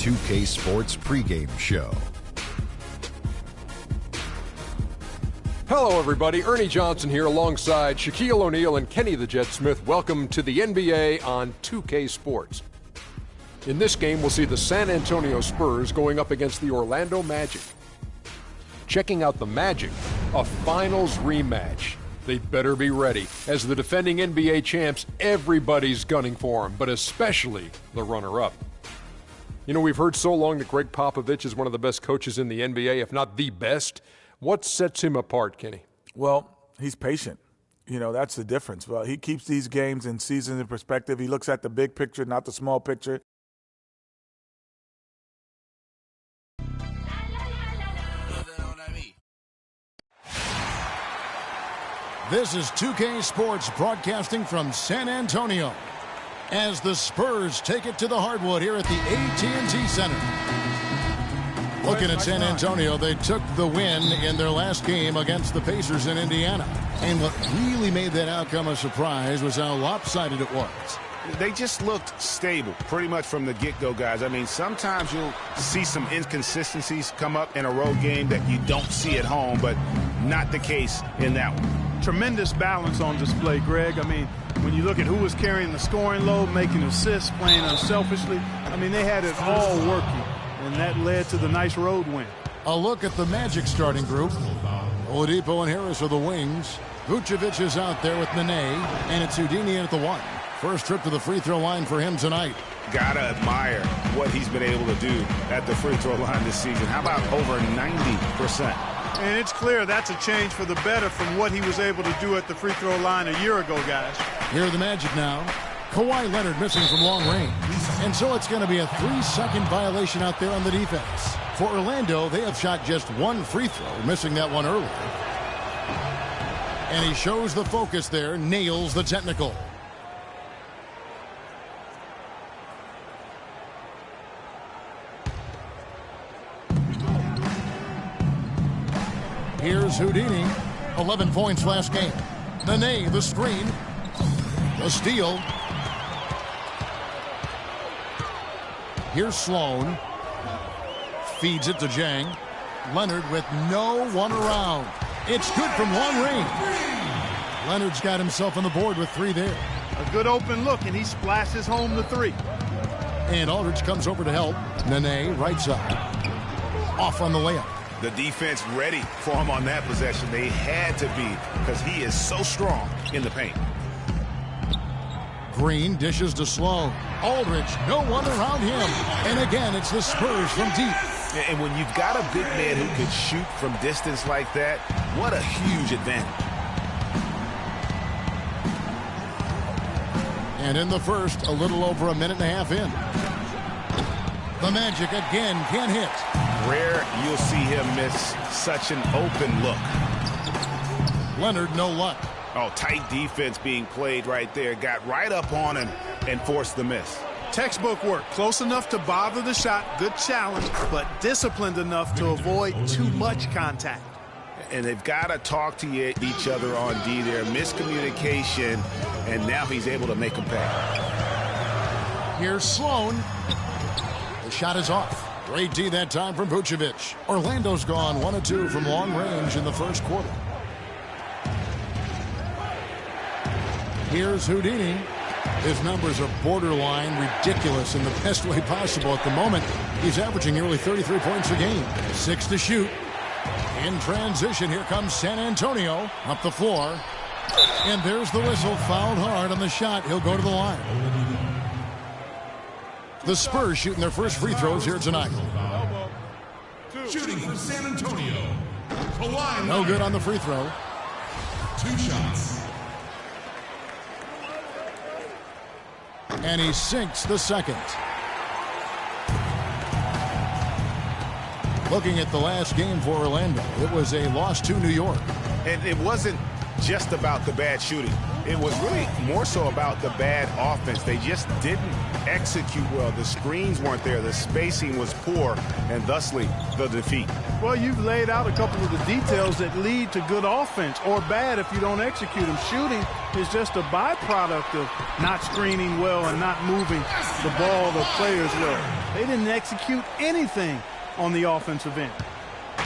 2K Sports pregame show. Hello, everybody. Ernie Johnson here alongside Shaquille O'Neal and Kenny the Jet Smith. Welcome to the NBA on 2K Sports. In this game, we'll see the San Antonio Spurs going up against the Orlando Magic. Checking out the Magic, a finals rematch. They better be ready. As the defending NBA champs, everybody's gunning for them, but especially the runner-up. You know, we've heard so long that Greg Popovich is one of the best coaches in the NBA, if not the best. What sets him apart, Kenny? Well, he's patient. You know, that's the difference. Well, he keeps these games and seasons in perspective. He looks at the big picture, not the small picture. This is 2K Sports broadcasting from San Antonio as the Spurs take it to the hardwood here at the AT&T Center. Looking at San Antonio, they took the win in their last game against the Pacers in Indiana. And what really made that outcome a surprise was how lopsided it was. They just looked stable pretty much from the get-go, guys. I mean, sometimes you'll see some inconsistencies come up in a road game that you don't see at home, but not the case in that one. Tremendous balance on display, Greg. I mean, when you look at who was carrying the scoring load, making assists, playing unselfishly, I mean, they had it all working, and that led to the nice road win. A look at the Magic starting group. Oladipo and Harris are the wings. Vucevic is out there with Nene, and it's Houdini at the one. First trip to the free throw line for him tonight. Gotta admire what he's been able to do at the free throw line this season. How about over 90%? And it's clear that's a change for the better from what he was able to do at the free throw line a year ago, guys. Here are the Magic now. Kawhi Leonard missing from long range. And so it's going to be a 3-second violation out there on the defense. For Orlando, they have shot just one free throw, missing that one earlier. And he shows the focus there, nails the technical. Here's Houdini, 11 points last game. Nene, the screen, the steal. Here's Sloan, feeds it to Jang. Leonard with no one around. It's good from long range. Leonard's got himself on the board with 3 there. A good open look, and he splashes home the 3. And Aldridge comes over to help. Nene, right side. Off on the layup. The defense ready for him on that possession. They had to be, because he is so strong in the paint. Green dishes to Sloan. Aldridge, no one around him. And again, it's the Spurs from deep. And when you've got a big man who can shoot from distance like that, what a huge advantage. And in the first, a little over a minute and a half in. The Magic again can't hit. Rare you'll see him miss such an open look. Leonard, no luck. Oh, tight defense being played right there. Got right up on him and forced the miss. Textbook work. Close enough to bother the shot. Good challenge, but disciplined enough to avoid too much contact. And they've got to talk to each other on D there. Miscommunication, and now he's able to make them pay. Here's Sloan. The shot is off. Great D that time from Vucevic. Orlando's gone 1 of 2 from long range in the first quarter. Here's Houdini. His numbers are borderline ridiculous in the best way possible at the moment. He's averaging nearly 33 points a game. 6 to shoot. In transition, here comes San Antonio up the floor. And there's the whistle. Fouled hard on the shot. He'll go to the line. The Spurs shooting their first free throws here tonight. Shooting for San Antonio. Kawhi no good on the free throw. 2 shots. And he sinks the second. Looking at the last game for Orlando, it was a loss to New York. And it wasn't just about the bad shooting. It was really more so about the bad offense. They just didn't execute well. The screens weren't there. The spacing was poor, and thusly the defeat. Well, you've laid out a couple of the details that lead to good offense, or bad if you don't execute them. Shooting is just a byproduct of not screening well and not moving the ball, the players well. They didn't execute anything on the offensive end.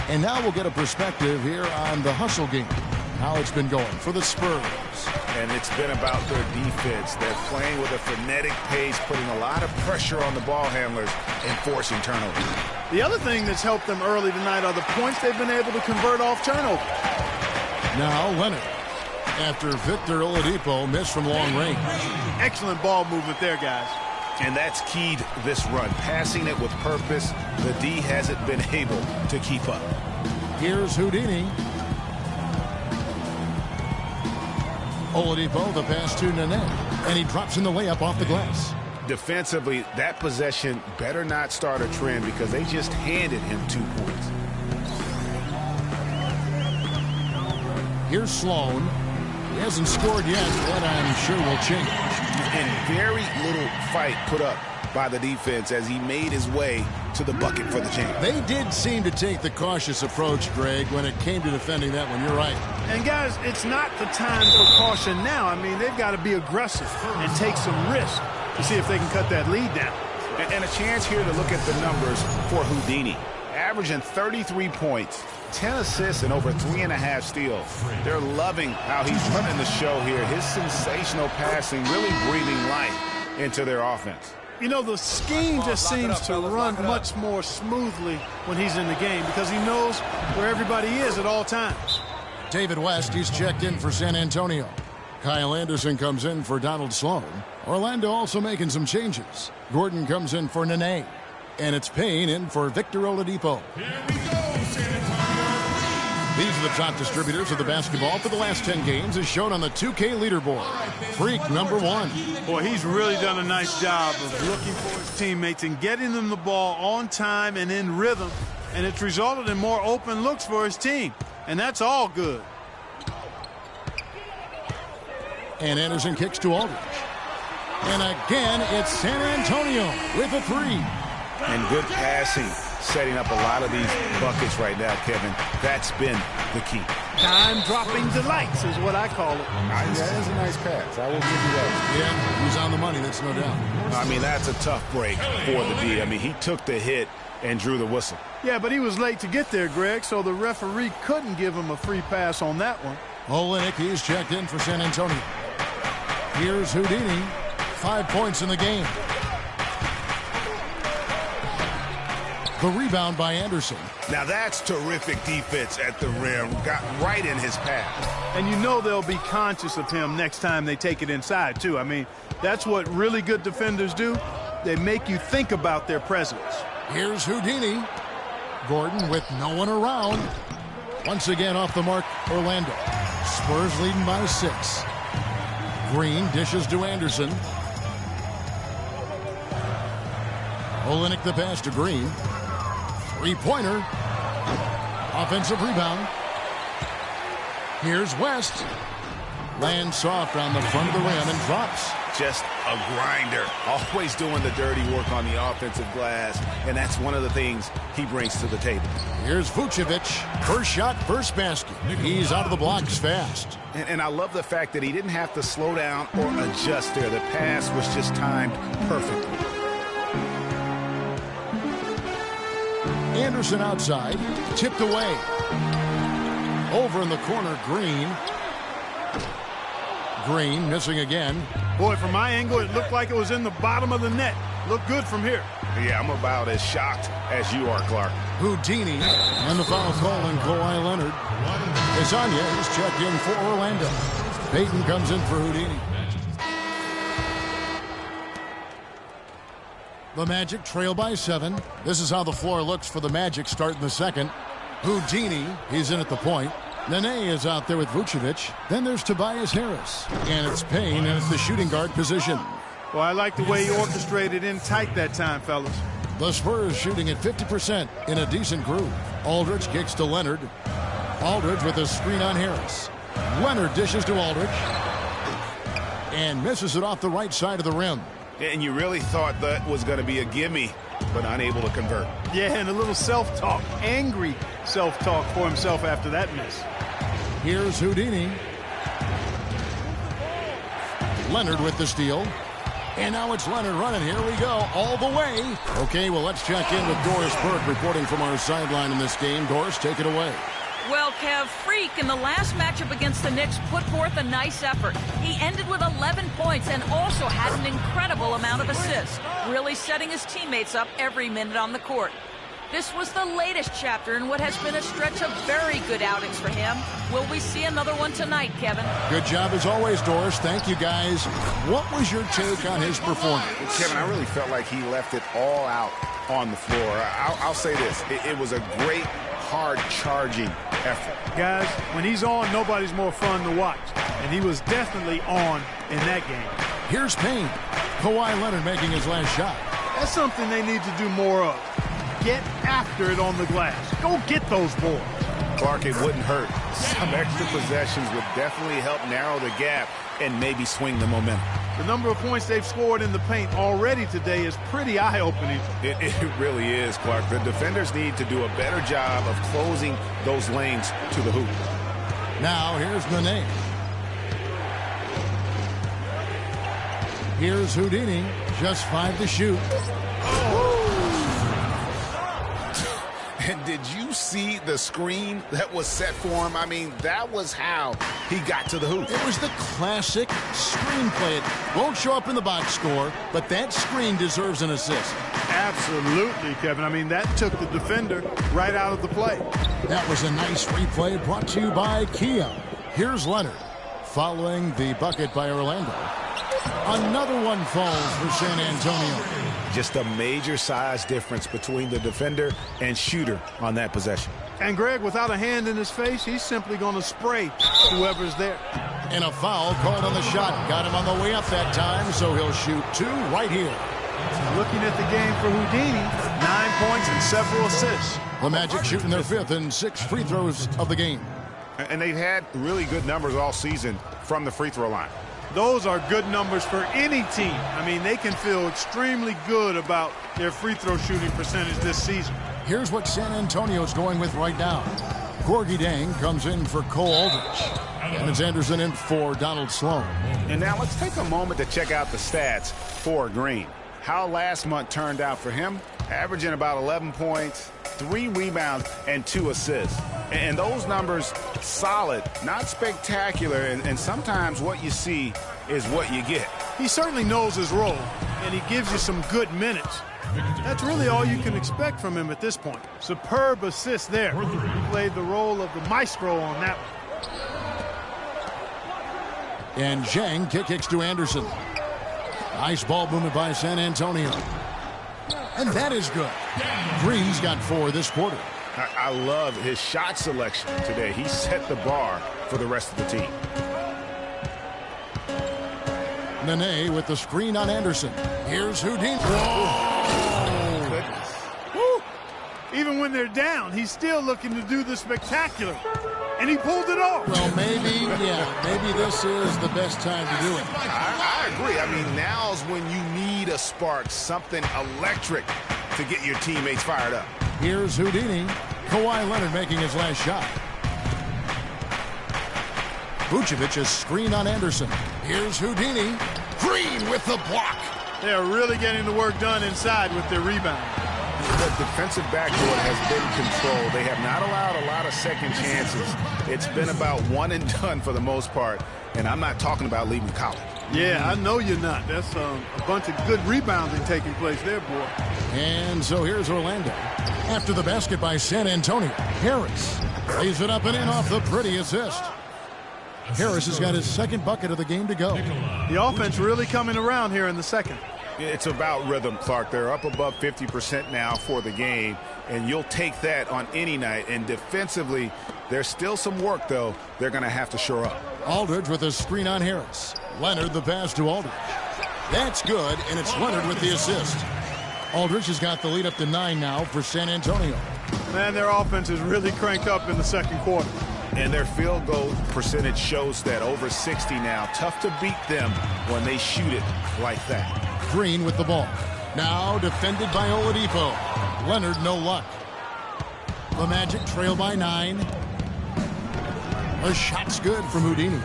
And now we'll get a perspective here on the hustle game, how it's been going for the Spurs. And it's been about their defense. They're playing with a frenetic pace, putting a lot of pressure on the ball handlers and forcing turnovers. The other thing that's helped them early tonight are the points they've been able to convert off turnovers. Now Leonard, after Victor Oladipo missed from long range. Excellent ball movement there, guys. And that's keyed this run. Passing it with purpose, the D hasn't been able to keep up. Here's Houdini. Oladipo, the pass to Nene, and he drops in the layup off the glass. Defensively, that possession better not start a trend because they just handed him 2 points. Here's Sloan. He hasn't scored yet, but I'm sure will change. And very little fight put up by the defense as he made his way to the bucket for the champ. They did seem to take the cautious approach, Greg, when it came to defending that one. You're right. And, guys, it's not the time for caution now. I mean, they've got to be aggressive and take some risk to see if they can cut that lead down. And a chance here to look at the numbers for Houdini. Averaging 33 points, 10 assists, and over 3.5 steals. They're loving how he's running the show here. His sensational passing really breathing life into their offense. You know, the scheme just seems to run much more smoothly when he's in the game because he knows where everybody is at all times. David West, he's checked in for San Antonio. Kyle Anderson comes in for Donald Sloan. Orlando also making some changes. Gordon comes in for Nene. And it's Payne in for Victor Oladipo. Here we go, San Antonio. These are the top distributors of the basketball for the last 10 games as shown on the 2K leaderboard. Freak number 1. Boy, he's really done a nice job of looking for his teammates and getting them the ball on time and in rhythm. And it's resulted in more open looks for his team. And that's all good. And Anderson kicks to Aldridge. And again, it's San Antonio with a 3. And good passing, setting up a lot of these buckets right now, Kevin. That's been the key. Time-dropping delights is what I call it. That is a nice pass. I will give you that. Yeah, he's on the money, that's no doubt. I mean, that's a tough break for the D. I mean, he took the hit and drew the whistle. Yeah, but he was late to get there, Greg, so the referee couldn't give him a free pass on that one. Olenek, he's checked in for San Antonio. Here's Houdini. 5 points in the game. The rebound by Anderson. Now that's terrific defense at the rim. Got right in his path. And you know they'll be conscious of him next time they take it inside, too. I mean, that's what really good defenders do. They make you think about their presence. Here's Houdini. Gordon with no one around. Once again off the mark, Orlando. Spurs leading by 6. Green dishes to Anderson. Olenek the pass to Green. Three-pointer. Offensive rebound. Here's West. Lands soft on the front of the rim and drops. Just a grinder. Always doing the dirty work on the offensive glass. And that's one of the things he brings to the table. Here's Vucevic. First shot, first basket. He's out of the blocks fast. And I love the fact that he didn't have to slow down or adjust there. The pass was just timed perfectly. Anderson outside, tipped away. Over in the corner, Green. Green missing again. Boy, from my angle, it looked like it was in the bottom of the net. Looked good from here. Yeah, I'm about as shocked as you are, Clark. Houdini and the foul call on Kawhi Leonard. Desanya is checked in for Orlando. Payton comes in for Houdini. The Magic trail by 7. This is how the floor looks for the Magic start in the second. Houdini, he's in at the point. Nene is out there with Vucevic. Then there's Tobias Harris. And it's Payne, and it's the shooting guard position. Well, I like the way he orchestrated in tight that time, fellas. The Spurs shooting at 50% in a decent groove. Aldridge kicks to Leonard. Aldridge with a screen on Harris. Leonard dishes to Aldridge. And misses it off the right side of the rim. And you really thought that was going to be a gimme, but unable to convert. Yeah, and a little self-talk, angry self-talk for himself after that miss. Here's Houdini. Leonard with the steal. And now it's Leonard running. Here we go, all the way. Okay, well, let's check in with Doris Burke reporting from our sideline in this game. Doris, take it away. Well, Kev, Freak in the last matchup against the Knicks put forth a nice effort. He ended with 11 points and also had an incredible amount of assists, really setting his teammates up every minute on the court. This was the latest chapter in what has been a stretch of very good outings for him. Will we see another one tonight, Kevin? Good job as always, Doris. Thank you, guys. What was your take on his performance? Well, Kevin, I really felt like he left it all out on the floor. I'll say this. It was a great, hard-charging effort. Guys, when he's on, nobody's more fun to watch. And he was definitely on in that game. Here's Payne. Kawhi Leonard making his last shot. That's something they need to do more of. Get after it on the glass. Go get those boards. Clark, it wouldn't hurt. Some extra possessions would definitely help narrow the gap and maybe swing the momentum. The number of points they've scored in the paint already today is pretty eye-opening. It really is, Clark. The defenders need to do a better job of closing those lanes to the hoop. Now, here's Nene. Here's Houdini. Just 5 to shoot. And did you see the screen that was set for him? I mean, that was how he got to the hoop. It was the classic screenplay. It won't show up in the box score, but that screen deserves an assist. Absolutely, Kevin. I mean, that took the defender right out of the play. That was a nice replay brought to you by Kia. Here's Leonard following the bucket by Orlando. Another one falls for San Antonio. Just a major size difference between the defender and shooter on that possession. And Greg, without a hand in his face, he's simply going to spray whoever's there. And a foul called on the shot. Got him on the way up that time, so he'll shoot 2 right here. Looking at the game for Houdini, 9 points and several assists. The Magic shooting their 5th and 6th free throws of the game. And they've had really good numbers all season from the free throw line. Those are good numbers for any team. I mean, they can feel extremely good about their free throw shooting percentage this season. Here's what San Antonio's going with right now. Corgi Dang comes in for Cole Aldridge. Evans Anderson in for Donald Sloan. And now let's take a moment to check out the stats for Green. How last month turned out for him, averaging about 11 points, 3 rebounds, and 2 assists. And those numbers, solid, not spectacular, and sometimes what you see is what you get. He certainly knows his role, and he gives you some good minutes. That's really all you can expect from him at this point. Superb assist there. He played the role of the maestro on that one. And Zhang kicks to Anderson. Nice ball movement by San Antonio. And that is good. Green's got 4 this quarter. I love his shot selection today. He set the bar for the rest of the team. Nene with the screen on Anderson. Here's Houdini. Whoa! Goodness. Woo! Even when they're down, he's still looking to do the spectacular. And he pulled it off. Well, maybe this is the best time to do it. I agree. I mean, now's when you need a spark, something electric to get your teammates fired up. Here's Houdini. Kawhi Leonard making his last shot. Vucevic is screen on Anderson. Here's Houdini. Green with the block. They're really getting the work done inside with their rebound. The defensive backcourt has been controlled. They have not allowed a lot of second chances. It's been about one and done for the most part. And I'm not talking about leaving college. Yeah, I know you're not. That's a bunch of good rebounding taking place there, boy. And so here's Orlando. After the basket by San Antonio, Harris lays it up and in off the pretty assist. Harris has got his 2nd bucket of the game to go. The offense really coming around here in the second. It's about rhythm, Clark. They're up above 50% now for the game, and you'll take that on any night. And defensively, there's still some work, though, they're going to have to shore up. Aldridge with a screen on Harris. Leonard the pass to Aldridge. That's good, and it's Leonard with the assist. Aldridge has got the lead up to 9 now for San Antonio. Man, their offense is really cranked up in the second quarter. And their field goal percentage shows that, over 60 now. Tough to beat them when they shoot it like that. Green with the ball. Now defended by Oladipo. Leonard no luck. The Magic trail by 9. The shot's good from Houdini.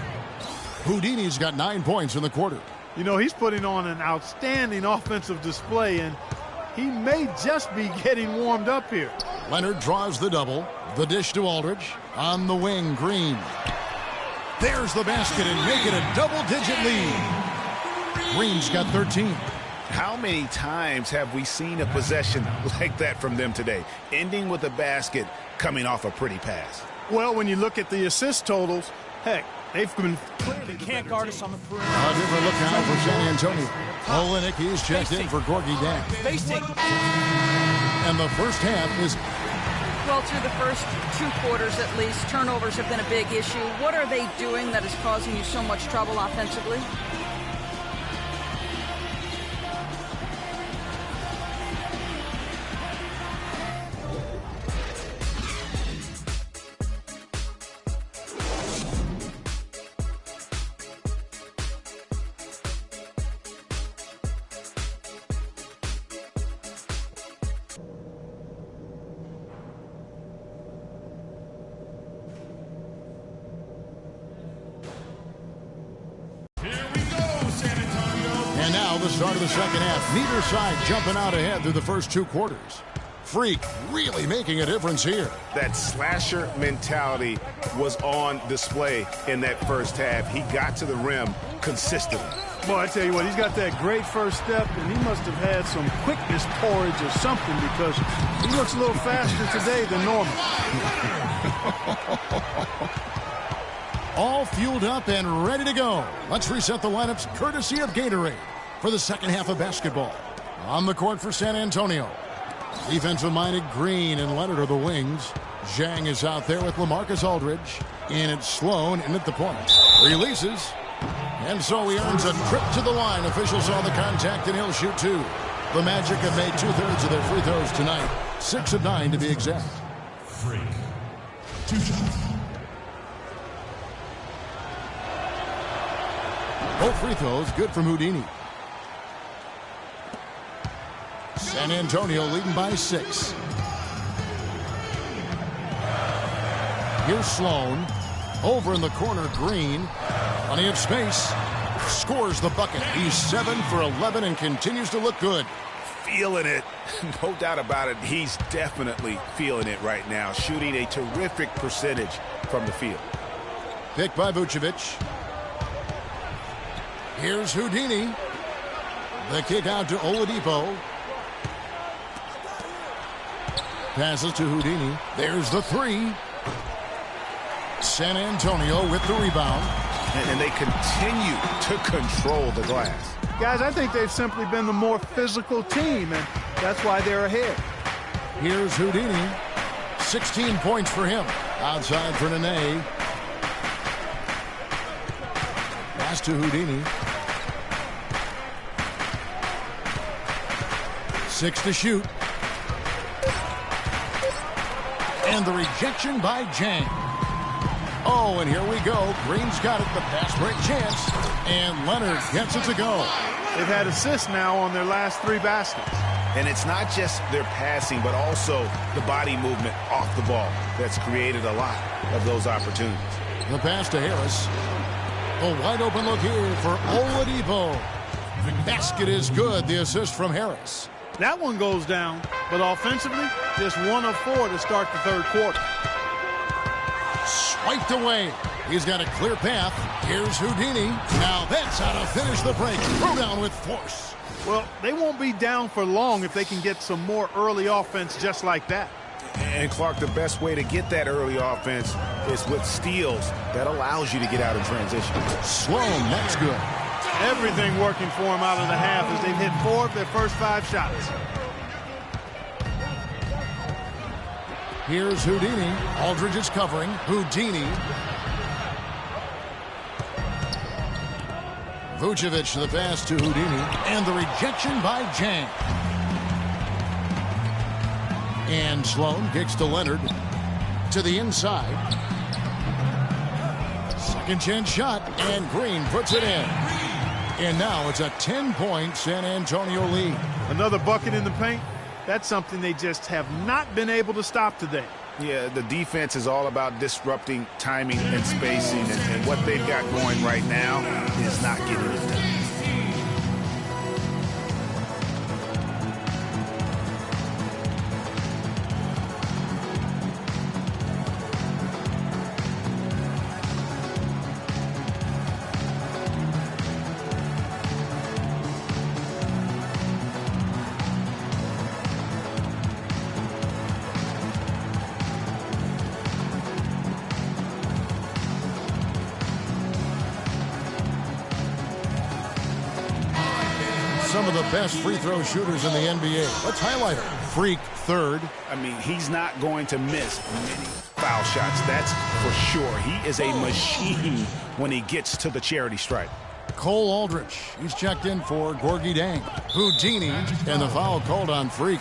Houdini's got 9 points in the quarter. You know, he's putting on an outstanding offensive display, and he may just be getting warmed up here. Leonard draws the double. The dish to Aldridge. On the wing, Green. There's the basket and make it a double-digit lead. Green's got 13. How many times have we seen a possession like that from them today, ending with a basket coming off a pretty pass? Well, when you look at the assist totals, heck, they've been clearly can't guard us on the perimeter. A different look now for San Antonio. Olenek, he's checked in for Gorgie Dan. And the first half is... Well, through the first 2 quarters at least, turnovers have been a big issue. What are they doing that is causing you so much trouble offensively? And now the start of the second half. Neither side jumping out ahead through the first 2 quarters. Freak really making a difference here. That slasher mentality was on display in that first half. He got to the rim consistently. Boy, I tell you what, he's got that great first step, and he must have had some quickness porridge or something because he looks a little faster today than normal. All fueled up and ready to go. Let's reset the lineups courtesy of Gatorade for the second half of basketball. On the court for San Antonio. Defensive-minded Green and Leonard are the wings. Zhang is out there with LaMarcus Aldridge. And it's Sloan in at the point. Releases. And so he earns a trip to the line. Officials saw the contact and he'll shoot 2. The Magic have made 2/3 of their free throws tonight. 6 of 9 to be exact. Freak. 2 shots. Both free throws good from Houdini. San Antonio leading by 6. Here's Sloan. Over in the corner, Green. Plenty of space. Scores the bucket. He's 7 for 11 and continues to look good. Feeling it. No doubt about it. He's definitely feeling it right now. Shooting a terrific percentage from the field. Picked by Vucevic. Here's Houdini. The kick out to Oladipo. Passes to Houdini. There's the 3. San Antonio with the rebound. And they continue to control the glass. Guys, I think they've simply been the more physical team, and that's why they're ahead. Here's Houdini. 16 points for him. Outside for Nene. Pass to Houdini. 6 to shoot. And the rejection by Zhang. Oh, and here we go. Green's got it. The pass break chance. And Leonard gets it to go. They've had assists now on their last 3 baskets. And it's not just their passing, but also the body movement off the ball that's created a lot of those opportunities. The pass to Harris. A wide open look here for Oladipo. The basket is good. The assist from Harris. That one goes down, but offensively, just 1 of 4 to start the 3rd quarter. Swiped away. He's got a clear path. Here's Houdini. Now that's how to finish the break. Throw down with force. Well, they won't be down for long if they can get some more early offense just like that. And Clark, the best way to get that early offense is with steals. That allows you to get out in transition. Sloan, that's good. Everything working for them out of the half as they've hit 4 of their first 5 shots. Here's Houdini. Aldridge is covering. Houdini. Vucevic the pass to Houdini. And the rejection by Zhang. And Sloan kicks to Leonard. To the inside. Second chance shot. And Green puts it in. And now it's a 10-point San Antonio lead. Another bucket in the paint. That's something they just have not been able to stop today. Yeah, the defense is all about disrupting timing and spacing, and what they've got going right now is not getting it done. some of the best free throw shooters in the NBA. Let's highlight it. Freak, third. I mean, he's not going to miss many foul shots. That's for sure. He is a machine when he gets to the charity stripe. Cole Aldrich. He's checked in for Gorgie Dang. Houdini, and the foul called on Freak.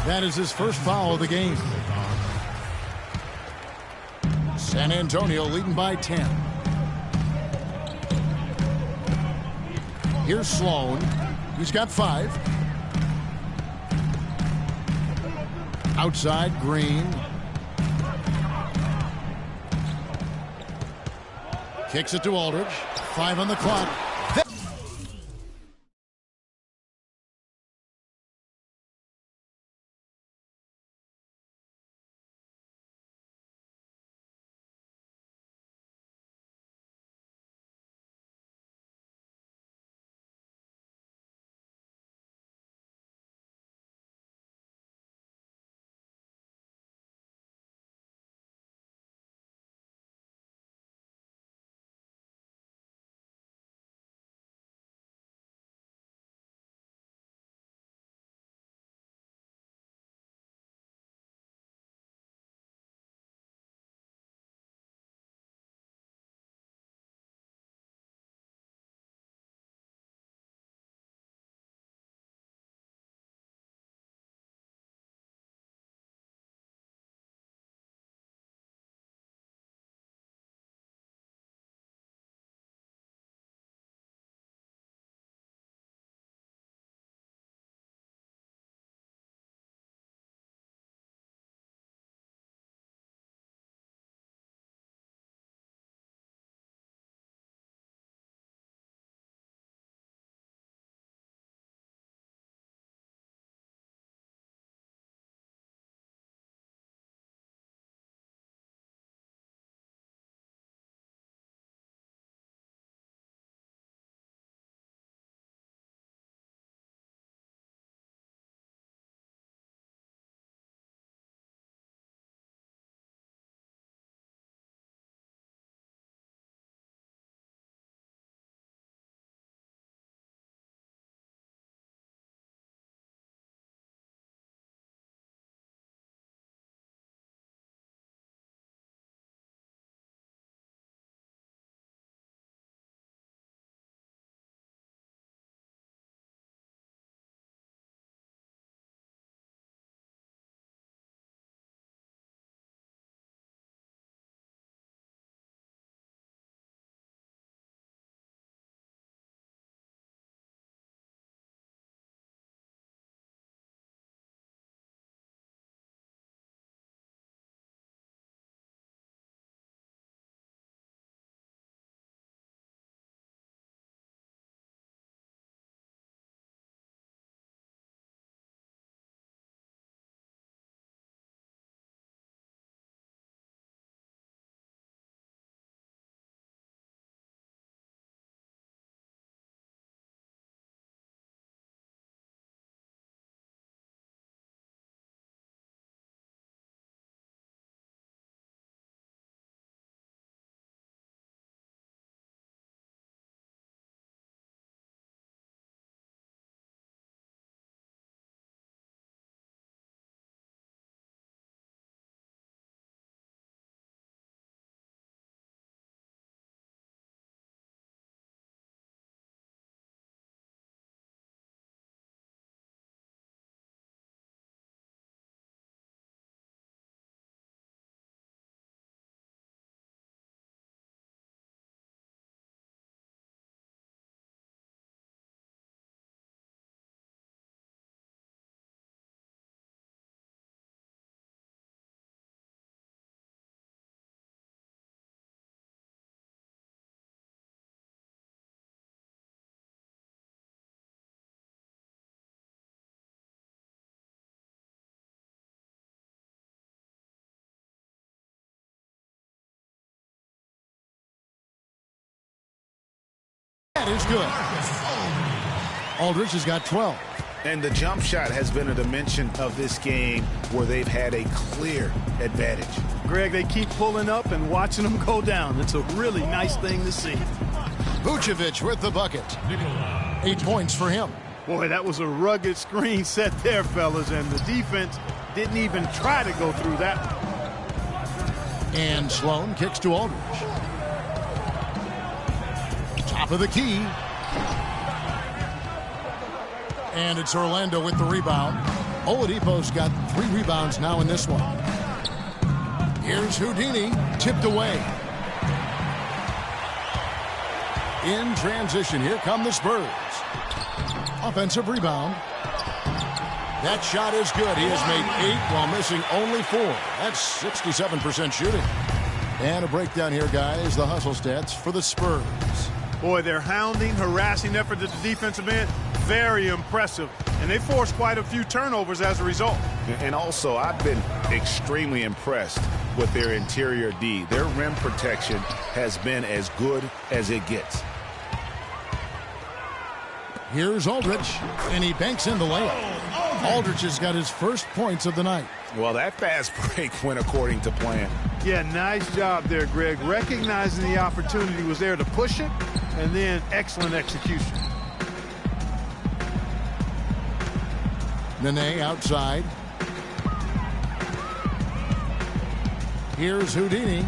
That is his first foul of the game. San Antonio leading by 10. Here's Sloan. He's got 5. Outside, Green. Kicks it to Aldridge. 5 on the clock. is good. Aldridge has got 12. And the jump shot has been a dimension of this game where they've had a clear advantage. Greg, they keep pulling up and watching them go down. It's a really nice thing to see. Vucevic with the bucket. 8 points for him. Boy, that was a rugged screen set there, fellas, and the defense didn't even try to go through that. And Sloan kicks to Aldridge. Top of the key. And it's Orlando with the rebound. Oladipo's got 3 rebounds now in this one. Here's Houdini, tipped away. In transition, here come the Spurs. Offensive rebound. That shot is good. He has made 8 while missing only 4. That's 67% shooting. And a breakdown here, guys. The hustle stats for the Spurs. Boy, their hounding, harassing effort at the defensive end, very impressive. And they forced quite a few turnovers as a result. And also, I've been extremely impressed with their interior D. Their rim protection has been as good as it gets. Here's Aldridge, and he banks in the layup. Aldridge has got his first points of the night. Well, that fast break went according to plan. Yeah, nice job there, Greg. Recognizing the opportunity was there to push it, and then excellent execution. Nene outside. Here's Houdini.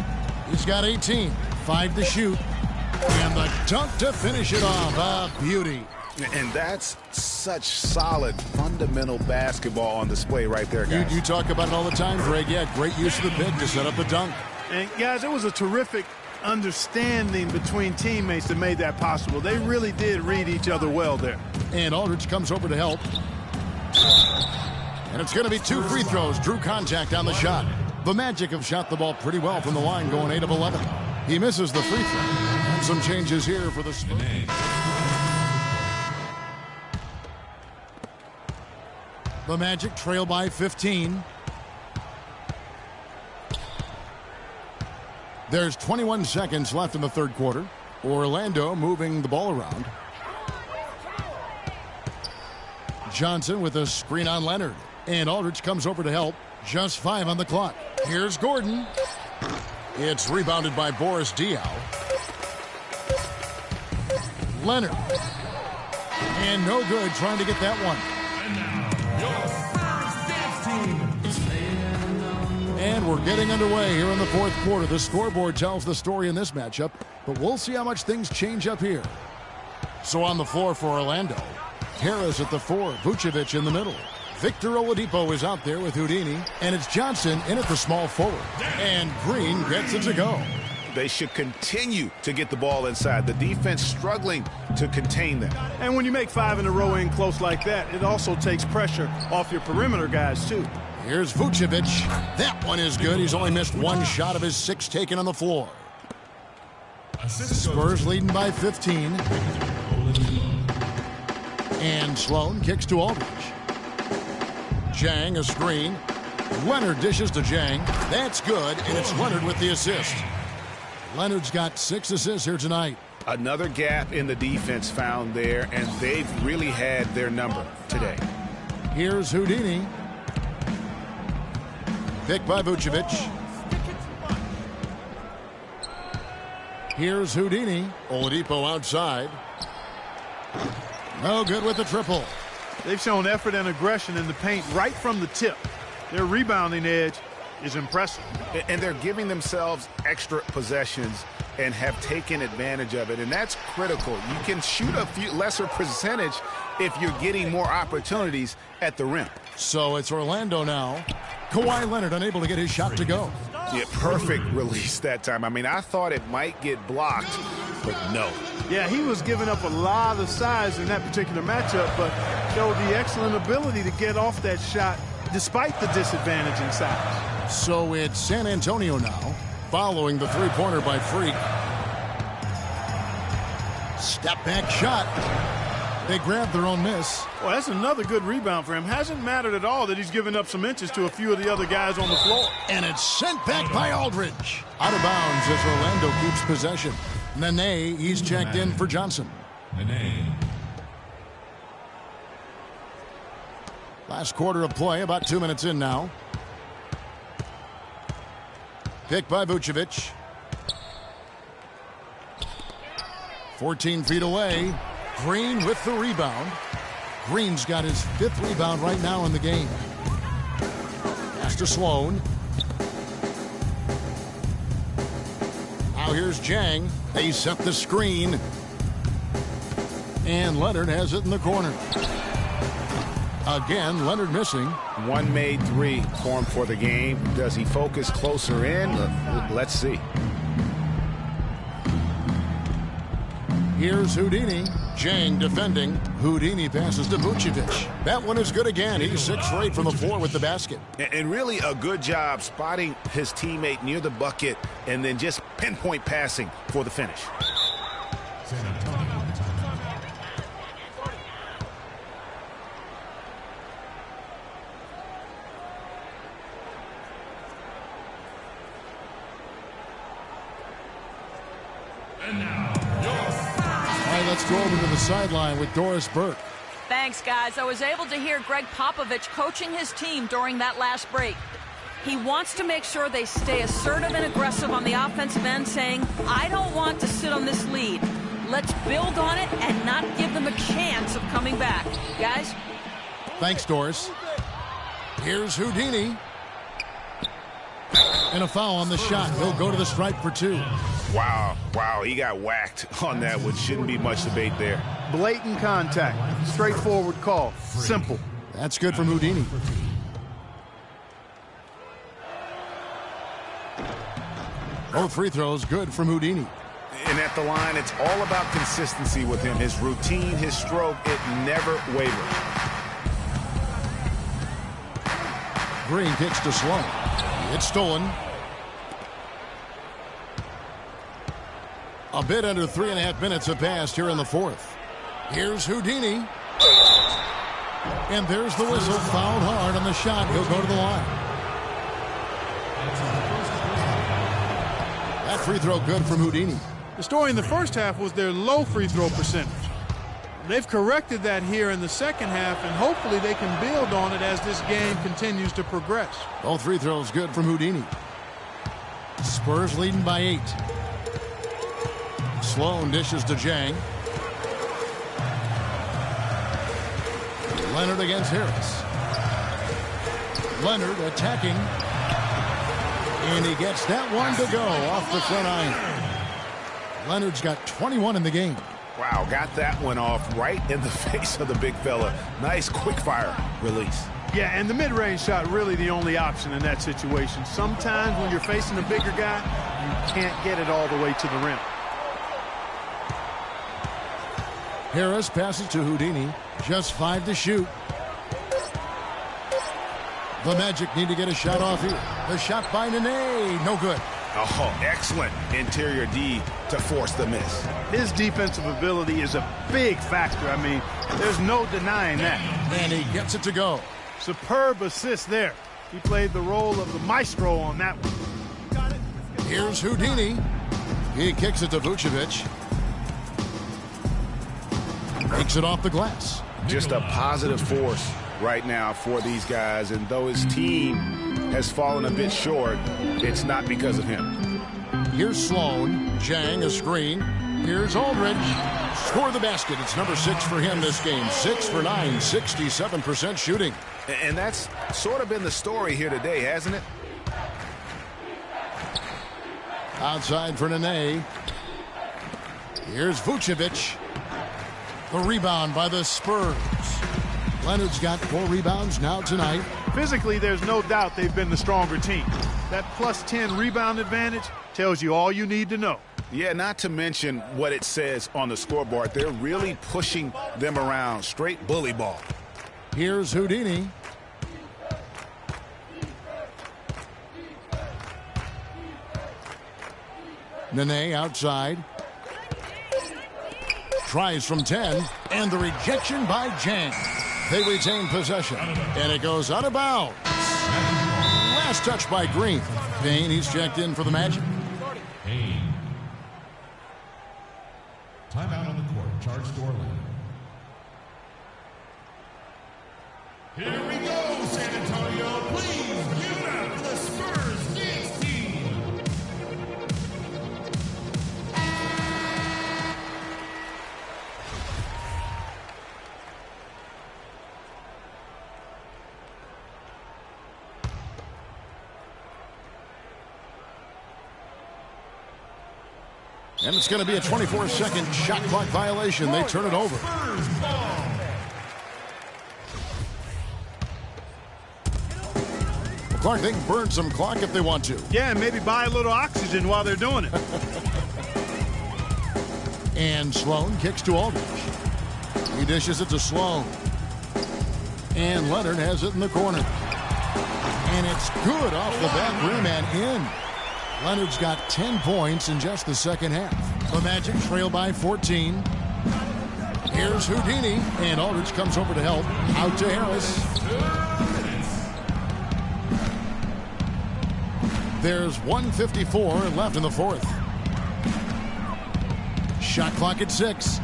He's got 18. 5 to shoot. And the dunk to finish it off. A beauty. And that's such solid, fundamental basketball on display right there, guys. You talk about it all the time, Greg. Yeah, great use of the pick to set up the dunk. And, guys, it was a terrific understanding between teammates that made that possible. They really did read each other well there. And Aldridge comes over to help. And it's going to be 2 free throws. Drew contact on the shot. The Magic have shot the ball pretty well from the line, going 8 of 11. He misses the free throw. And some changes here for the Spurs. The Magic trail by 15. There's 21 seconds left in the third quarter. Orlando moving the ball around. Johnson with a screen on Leonard. And Aldridge comes over to help. Just 5 on the clock. Here's Gordon. It's rebounded by Boris Diaw. Leonard. And no good trying to get that one. And we're getting underway here in the fourth quarter. The scoreboard tells the story in this matchup, but we'll see how much things change up here. So on the floor for Orlando, Harris at the 4, Vucevic in the middle. Victor Oladipo is out there with Houdini, and it's Johnson in at the small forward. And Green gets it to go. They should continue to get the ball inside. The defense struggling to contain them. And when you make 5 in a row in close like that, it also takes pressure off your perimeter guys, too. Here's Vucevic. That one is good. He's only missed 1 shot of his 6 taken on the floor. Spurs leading by 15. And Sloan kicks to Aldridge. Jang a screen. Leonard dishes to Jang. That's good, and it's Leonard with the assist. Leonard's got 6 assists here tonight. Another gap in the defense found there, and they've really had their number today. Here's Houdini. Picked by Vucevic. Here's Houdini. Oladipo outside. No good with the triple. They've shown effort and aggression in the paint right from the tip. Their rebounding edge is impressive. And they're giving themselves extra possessions and have taken advantage of it, and that's critical. You can shoot a few lesser percentage if you're getting more opportunities at the rim. So it's Orlando now. Kawhi Leonard unable to get his shot to go. Yeah, perfect release that time. I mean, I thought it might get blocked, but no. Yeah, he was giving up a lot of size in that particular matchup, but showed the excellent ability to get off that shot despite the disadvantage in size. So it's San Antonio now, following the three-pointer by Freak. Step back shot. They grabbed their own miss. Well, that's another good rebound for him. Hasn't mattered at all that he's given up some inches to a few of the other guys on the floor. And it's sent back by Aldridge. Out of bounds as Orlando keeps possession. Nene, he's checked in for Johnson. Nene. Last quarter of play, about 2 minutes in now. Picked by Vucevic. 14 feet away. Green with the rebound. Green's got his 5th rebound right now in the game. Pass to Sloan. Now here's Jang. They set the screen. And Leonard has it in the corner. Again, Leonard missing. One made 3 for him for the game. Does he focus closer in? Let's see. Here's Houdini. Jang defending. Houdini passes to Vucevic. That one is good again. He's 6 for 8 from the floor with the basket. And really a good job spotting his teammate near the bucket and then just pinpoint passing for the finish. San Antonio. And now, all right, let's go over to the sideline with Doris Burke. Thanks, guys. I was able to hear Greg Popovich coaching his team during that last break. He wants to make sure they stay assertive and aggressive on the offensive end, saying, I don't want to sit on this lead. Let's build on it and not give them a chance of coming back. Guys? Thanks, Doris. Here's Houdini. And a foul on the shot. He'll go to the stripe for 2. Wow, he got whacked on that, which shouldn't be much debate there. Blatant contact. Straightforward call. Simple. That's good from Houdini. Both free throws good from Houdini. And at the line, it's all about consistency with him. His routine, his stroke, it never wavers. Green kicks to Sloan. It's stolen. A bit under 3.5 minutes have passed here in the 4th. Here's Houdini. And there's the whistle. Fouled hard on the shot. He'll go to the line. That free throw good from Houdini. The story in the first half was their low free throw percentage. They've corrected that here in the second half, and hopefully they can build on it as this game continues to progress. Both free throws good from Houdini. Spurs leading by 8. Sloan dishes to Jang. Leonard against Harris. Leonard attacking. And he gets that one to go off the front iron. Leonard's got 21 in the game. Wow, got that one off right in the face of the big fella. Nice quick fire release. Yeah, and the mid-range shot really the only option in that situation. Sometimes when you're facing a bigger guy, you can't get it all the way to the rim. Harris passes to Houdini. Just 5 to shoot. The Magic need to get a shot off here. The shot by Nene. No good. Oh, excellent interior D to force the miss. His defensive ability is a big factor. I mean, there's no denying that. And he gets it to go. Superb assist there. He played the role of the maestro on that one. Here's Houdini. He kicks it to Vucevic. Takes it off the glass. Just a positive force right now for these guys. And though his team has fallen a bit short, it's not because of him. Here's Sloan. Jang, a screen. Here's Aldridge. Score the basket. It's number 6 for him this game. 6 for 9, 67% shooting. And that's sort of been the story here today, hasn't it? Outside for Nene. Here's Vucevic. The rebound by the Spurs. Leonard's got 4 rebounds now tonight. Physically, there's no doubt they've been the stronger team. That plus 10 rebound advantage tells you all you need to know. Yeah, not to mention what it says on the scoreboard. They're really pushing them around. Straight bully ball. Here's Houdini. Nene outside. Tries from 10, and the rejection by Jang. They retain possession, and it goes out of bounds. Last touch by Green. Payne, he's checked in for the Magic. Payne. Timeout on the court. Charge score Here we go, San Antonio. Please give it up for the Spurs dance team. And it's going to be a 24-second shot clock violation. They turn it over. Clark, they can burn some clock if they want to. Yeah, and maybe buy a little oxygen while they're doing it. And Sloan kicks to Aldridge. He dishes it to Sloan. And Leonard has it in the corner. And it's good off the back rim and in. Leonard's got 10 points in just the second half. The Magic trail by 14. Here's Houdini, and Aldridge comes over to help. Out to Harris. There's 1:54 left in the fourth. Shot clock at 6.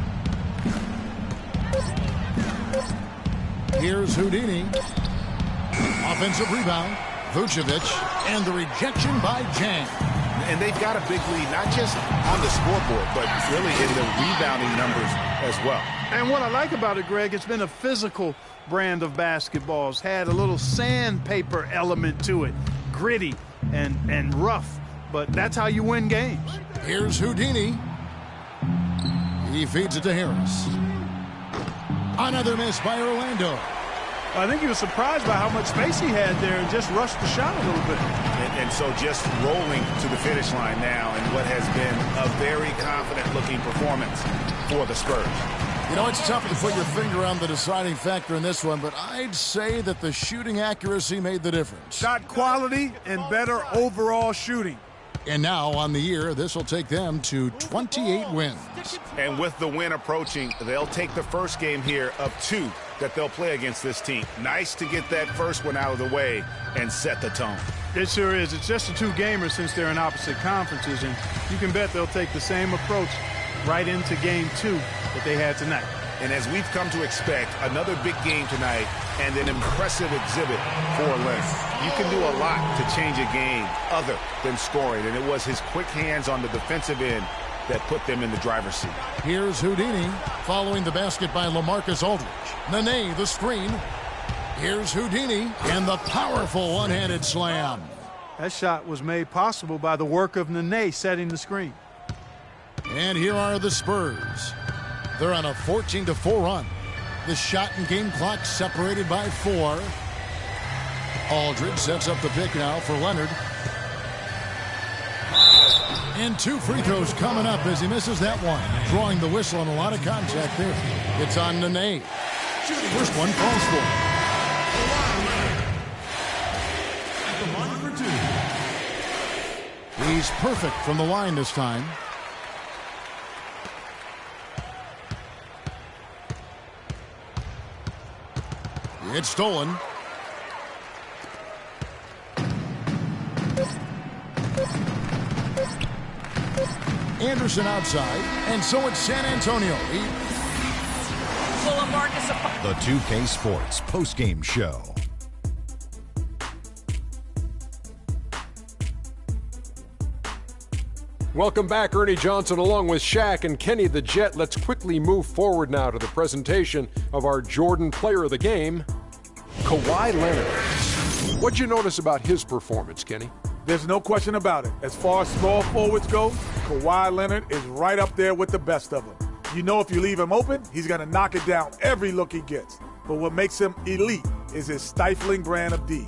Here's Houdini. Offensive rebound. Vucevic, and the rejection by Jang. And they've got a big lead, not just on the scoreboard, but really in the rebounding numbers as well. And what I like about it, Greg, it's been a physical brand of basketball. It's had a little sandpaper element to it, gritty and rough, but that's how you win games. Here's Houdini. He feeds it to Harris. Another miss by Orlando. I think he was surprised by how much space he had there and just rushed the shot a little bit. And so just rolling to the finish line now in what has been a very confident-looking performance for the Spurs. You know, it's tough to put your finger on the deciding factor in this one, but I'd say that the shooting accuracy made the difference. Shot quality and better overall shooting. And now, on the year, this will take them to 28 wins. And with the win approaching, they'll take the first game here of 2 that they'll play against this team. Nice to get that first one out of the way and set the tone. It sure is. It's just a 2-gamer since they're in opposite conferences, and you can bet they'll take the same approach right into game 2 that they had tonight. And as we've come to expect, another big game tonight and an impressive exhibit for Leonard. You can do a lot to change a game other than scoring, and it was his quick hands on the defensive end that put them in the driver's seat. Here's Houdini following the basket by LaMarcus Aldridge. Nene, the screen. Here's Houdini and the powerful one-handed slam. That shot was made possible by the work of Nene setting the screen. And here are the Spurs. They're on a 14-4 run. The shot and game clock separated by 4. Aldridge sets up the pick now for Leonard. And 2 free throws coming up as he misses that one. Drawing the whistle and a lot of contact there. It's on Nene. First one falls for. At the line for 2. He's perfect from the line this time. It's stolen. Anderson outside, and so it's San Antonio. The 2K Sports postgame show. Welcome back, Ernie Johnson, along with Shaq and Kenny the Jet. Let's quickly move forward now to the presentation of our Jordan Player of the Game, Kawhi Leonard. What'd you notice about his performance, Kenny? There's no question about it. As far as small forwards go, Kawhi Leonard is right up there with the best of them. You know if you leave him open, he's going to knock it down every look he gets. But what makes him elite is his stifling brand of D.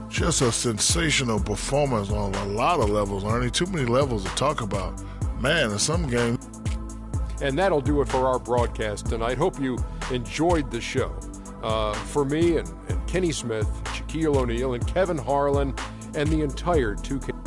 Just a sensational performance on a lot of levels, Ernie. Too many levels to talk about. Man, in some games. And that'll do it for our broadcast tonight. Hope you enjoyed the show. For me and Kenny Smith, Shaquille O'Neal, and Kevin Harlan, and the entire 2K